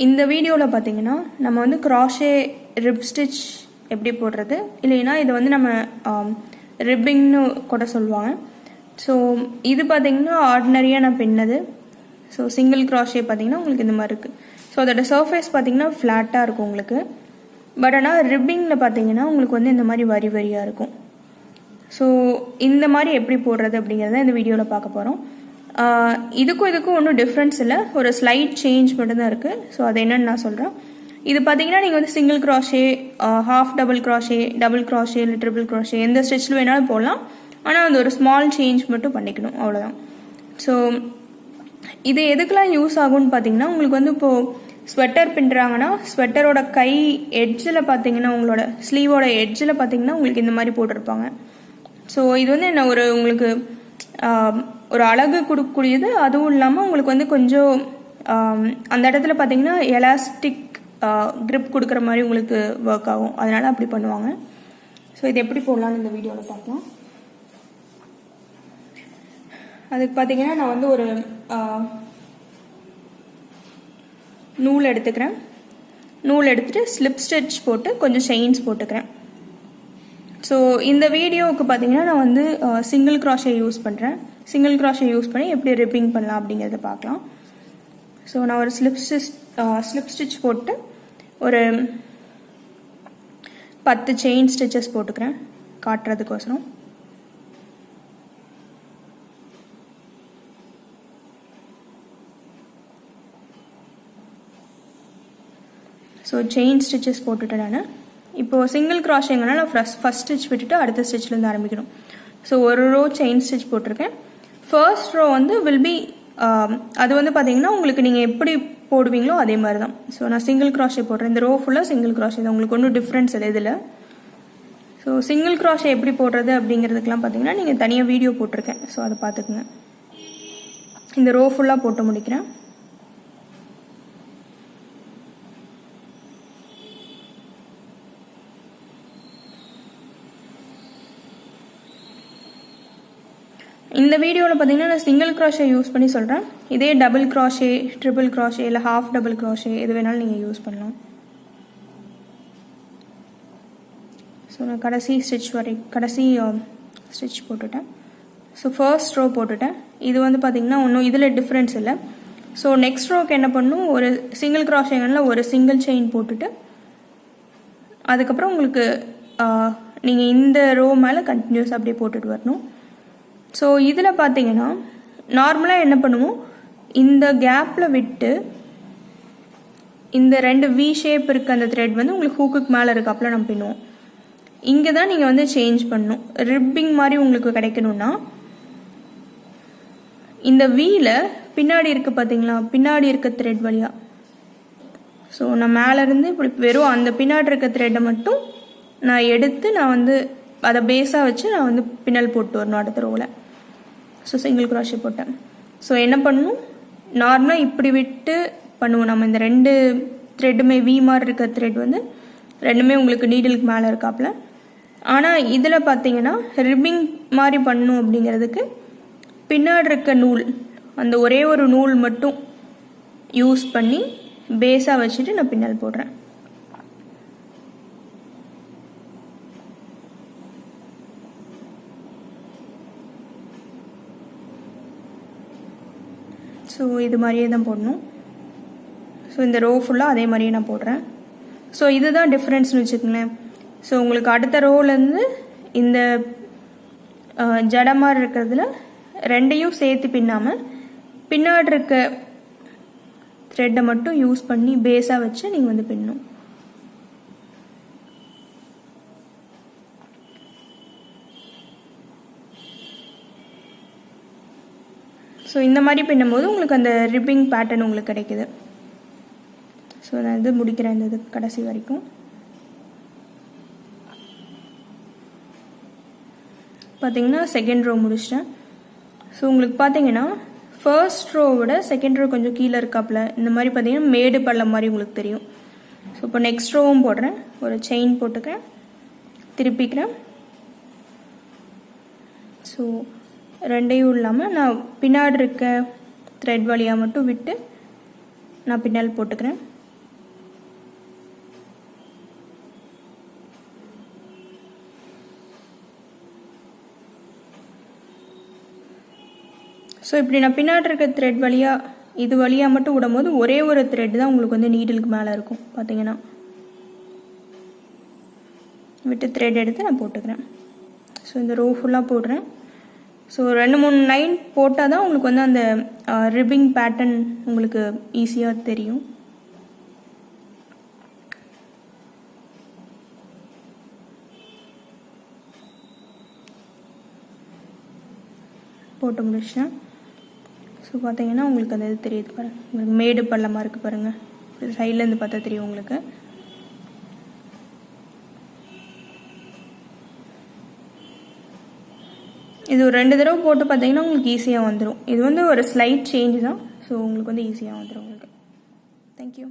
இந்த வீடியோவில் பார்த்தீங்கன்னா நம்ம வந்து க்ராஷே ரிப் ஸ்டிச் எப்படி போடுறது, இல்லைன்னா இதை வந்து நம்ம ரிப்பிங்னு கூட சொல்லுவாங்க. ஸோ இது பார்த்தீங்கன்னா ஆர்டினரியாக நான் பின்னது. ஸோ சிங்கிள் க்ராஷே பார்த்தீங்கன்னா உங்களுக்கு இந்த மாதிரி இருக்குது. ஸோ அதோட சர்ஃபேஸ் பார்த்தீங்கன்னா ஃப்ளாட்டாக இருக்கும் உங்களுக்கு. பட் ஆனால் ரிப்பிங்கில் பார்த்தீங்கன்னா உங்களுக்கு வந்து இந்த மாதிரி வரி வரியாக இருக்கும். ஸோ இந்த மாதிரி எப்படி போடுறது அப்படிங்கிறத இந்த வீடியோவில் பார்க்க போகிறோம். இதுக்கும் ஒன்றும் டிஃப்ரென்ஸ் இல்லை, ஒரு ஸ்லைட் சேஞ்ச் மட்டும்தான் இருக்குது. ஸோ அது என்னன்னு நான் சொல்கிறேன். இது பார்த்தீங்கன்னா நீங்கள் வந்து single crochet, half double crochet, double crochet இல்லை ட்ரிபிள் க்ராஷே எந்த ஸ்டிச்சில் வேணாலும் போடலாம். ஆனால் அது ஒரு ஸ்மால் சேஞ்ச் மட்டும் பண்ணிக்கணும், அவ்வளோதான். ஸோ இது எதுக்கெல்லாம் யூஸ் ஆகும்னு பார்த்தீங்கன்னா, உங்களுக்கு வந்து இப்போது ஸ்வெட்டர் பின்னுறாங்கன்னா ஸ்வெட்டரோட கை எட்ஜில் பார்த்தீங்கன்னா, உங்களோட ஸ்லீவோட எட்ஜில் பார்த்தீங்கன்னா உங்களுக்கு இந்த மாதிரி போட்டிருப்பாங்க. ஸோ இது வந்து என்ன ஒரு உங்களுக்கு ஒரு அழகு கொடுக்கக்கூடியது. அதுவும் இல்லாமல் உங்களுக்கு வந்து கொஞ்சம் அந்த இடத்துல பார்த்தீங்கன்னா எலாஸ்டிக் கிரிப் கொடுக்குற மாதிரி உங்களுக்கு ஒர்க் ஆகும். அதனால அப்படி பண்ணுவாங்க. ஸோ இது எப்படி போடலான்னு இந்த வீடியோவில் பார்க்கலாம். அதுக்கு பார்த்தீங்கன்னா நான் வந்து ஒரு நூல் எடுத்துக்கிறேன். நூல் எடுத்துகிட்டு ஸ்லிப் ஸ்டிச் போட்டு கொஞ்சம் செயின்ஸ் போட்டுக்கிறேன். ஸோ இந்த வீடியோவுக்கு பார்த்தீங்கன்னா நான் வந்து சிங்கிள் க்ராஷே யூஸ் பண்ணுறேன். சிங்கிள் க்ராஷே யூஸ் பண்ணி எப்படி ரிப்பிங் பண்ணலாம் அப்படிங்கிறத பார்க்கலாம். ஸோ நான் ஒரு ஸ்லிப் ஸ்டிச் போட்டு ஒரு 10 செயின் ஸ்டிச்சஸ் போட்டுக்கிறேன் காட்டுறதுக்கோசரம். ஸோ செயின் ஸ்டிச்சஸ் போட்டுட்டேன் நான். இப்போது சிங்கிள் க்ராஷேங்கன்னா நான் ஃபஸ்ட் ஸ்டிச் விட்டுட்டு அடுத்த ஸ்டிச்லேருந்து ஆரம்பிக்கணும். ஸோ ஒரு ரோ செயின் ஸ்டிச் போட்டிருக்கேன். ஃபர்ஸ்ட் ரோ வந்து வில் பி அது வந்து பார்த்தீங்கன்னா உங்களுக்கு நீங்கள் எப்படி போடுவீங்களோ அதே மாதிரி தான். ஸோ நான் சிங்கிள் க்ராஷே போடுறேன். இந்த ரோ ஃபுல்லாக சிங்கிள் க்ராஷே தான், உங்களுக்கு ஒன்றும் டிஃப்ரென்ஸ் இல்லை இதில். ஸோ சிங்கிள் க்ராஷே எப்படி போடுறது அப்படிங்கிறதுக்கெலாம் பார்த்தீங்கன்னா நீங்கள் தனியாக வீடியோ போட்டிருக்கேன். ஸோ அதை பார்த்துக்குங்க. இந்த ரோ ஃபுல்லாக போட்டு முடிக்கிறேன். இந்த வீடியோவில் பார்த்தீங்கன்னா நான் சிங்கிள் க்ராஷே யூஸ் பண்ணி சொல்கிறேன். இதே டபுள் க்ராஷே, ட்ரிபிள் க்ராஷே இல்லை ஹாஃப் டபுள் க்ராஷே எது வேணாலும் நீங்கள் யூஸ் பண்ணலாம். ஸோ நான் கடைசி ஸ்டிச் போட்டுட்டேன். ஸோ ஃபர்ஸ்ட் ரோ போட்டுட்டேன். இது வந்து பார்த்தீங்கன்னா ஒன்றும் இதில் டிஃப்ரென்ஸ் இல்லை. ஸோ நெக்ஸ்ட் ரோக்கு என்ன பண்ணணும், ஒரு சிங்கிள் க்ராஷேங்களில் ஒரு சிங்கிள் செயின் போட்டுட்டு அதுக்கப்புறம் உங்களுக்கு நீங்கள் இந்த ரோ மேலே கண்டினியூஸ் அப்படியே போட்டுட்டு வரணும். ஸோ இதில் பார்த்தீங்கன்னா நார்மலாக என்ன பண்ணுவோம், இந்த கேப்பில் விட்டு இந்த 2 வி ஷேப் இருக்க அந்த த்ரெட் வந்து உங்களுக்கு ஹூக்குக்கு மேலே இருக்காப்புல நம்ம பின்னுவோம். இங்கே தான் நீங்கள் வந்து சேஞ்ச் பண்ணணும். ரிப்பிங் மாதிரி உங்களுக்கு கிடைக்கணும்னா இந்த வீல பின்னாடி இருக்குது பார்த்தீங்களா, பின்னாடி இருக்க த்ரெட் வழியாக. ஸோ நான் மேலேருந்து இப்படி வெறும் அந்த பின்னாடி இருக்க த்ரெட்டை மட்டும் நான் எடுத்து நான் வந்து அதை பேஸாக வச்சு நான் வந்து பின்னல் போட்டு வரணும் அடுத்த ரோவில். ஸோ சிங்கிள் க்ராஷே போட்டேன். ஸோ என்ன பண்ணணும், நார்மலாக இப்படி விட்டு பண்ணுவோம் நம்ம. இந்த 2 த்ரெட்டுமே வி மாதிரி இருக்க த்ரெட் வந்து ரெண்டுமே உங்களுக்கு நீடிலுக்கு மேலே இருக்காப்புல. ஆனால் இதில் பார்த்தீங்கன்னா ரிப்பிங் மாதிரி பண்ணணும் அப்படிங்கிறதுக்கு பின்னாடி இருக்க நூல், அந்த ஒரே ஒரு நூல் மட்டும் யூஸ் பண்ணி பேஸாக வச்சுட்டு நான் பின்னல் போடுறேன். ஸோ இது மாதிரியே தான் போடணும். ஸோ இந்த ரோ ஃபுல்லாக அதே மாதிரியே நான் போடுறேன். ஸோ இதுதான் டிஃப்ரென்ஸ்னு வச்சுக்கோங்களேன். ஸோ உங்களுக்கு அடுத்த ரோலேருந்து இந்த ஜடமாக இருக்கிறதுல 2ஐயும் சேர்த்து பின்னாமல் பின்னாடி இருக்க த்ரெட்டை மட்டும் யூஸ் பண்ணி பேஸாக வச்சு நீங்கள் வந்து பின்னணும். ஸோ இந்த மாதிரி பின்னும்போது உங்களுக்கு அந்த ரிப்பிங் பேட்டர்ன் உங்களுக்கு கிடைக்குது. ஸோ நான் இது முடிக்கிறேன் இந்த இது கடைசி வரைக்கும். பார்த்தீங்கன்னா செகண்ட் ரோ முடிச்சிட்டேன். ஸோ உங்களுக்கு பார்த்தீங்கன்னா ஃபர்ஸ்ட் ரோவோட செகண்ட் ரோ கொஞ்சம் கீழே இருக்காப்புல இந்த மாதிரி பார்த்தீங்கன்னா மேடு பள்ளம் மாதிரி உங்களுக்கு தெரியும். ஸோ இப்போ நெக்ஸ்ட் ரோவும் போடுறேன். ஒரு செயின் போட்டுக்கிறேன், திருப்பிக்கிறேன். ஸோ 2ஐயும் இல்லாமல் நான் பின்னாடி இருக்க த்ரெட் வழியாக மட்டும் விட்டு நான் பின்னல் போட்டுக்கிறேன். ஸோ இப்படி நான் பின்னாடி இருக்க த்ரெட் வழியாக இது வழியாக மட்டும் விடும்போது ஒரே ஒரு த்ரெட் தான் உங்களுக்கு வந்து நீடிலுக்கு மேலே இருக்கும். பார்த்தீங்கன்னா விட்டு த்ரெட் எடுத்து நான் போட்டுக்கிறேன். ஸோ இந்த ரோ ஃபுல்லாக போடுறேன். ஸோ 2-3 லைன் போட்டால் தான் உங்களுக்கு வந்து அந்த ரிப்பிங் பேட்டர்ன் உங்களுக்கு ஈஸியாக தெரியும். போட்டு முடிச்சிட்டேன். ஸோ பார்த்தீங்கன்னா உங்களுக்கு அந்த இது தெரியுது பாருங்கள், உங்களுக்கு மேடு பள்ளமாக இருக்குது பாருங்கள், சைட்லேருந்து பார்த்தா தெரியும் உங்களுக்கு. இது ஒரு 2 தடவை போட்டு பார்த்தீங்கன்னா உங்களுக்கு ஈஸியாக வந்துடும். இது வந்து ஒரு ஸ்லைட் சேஞ்ச் தான். ஸோ உங்களுக்கு வந்து ஈஸியாக வந்துடும் உங்களுக்கு. தேங்க்யூ.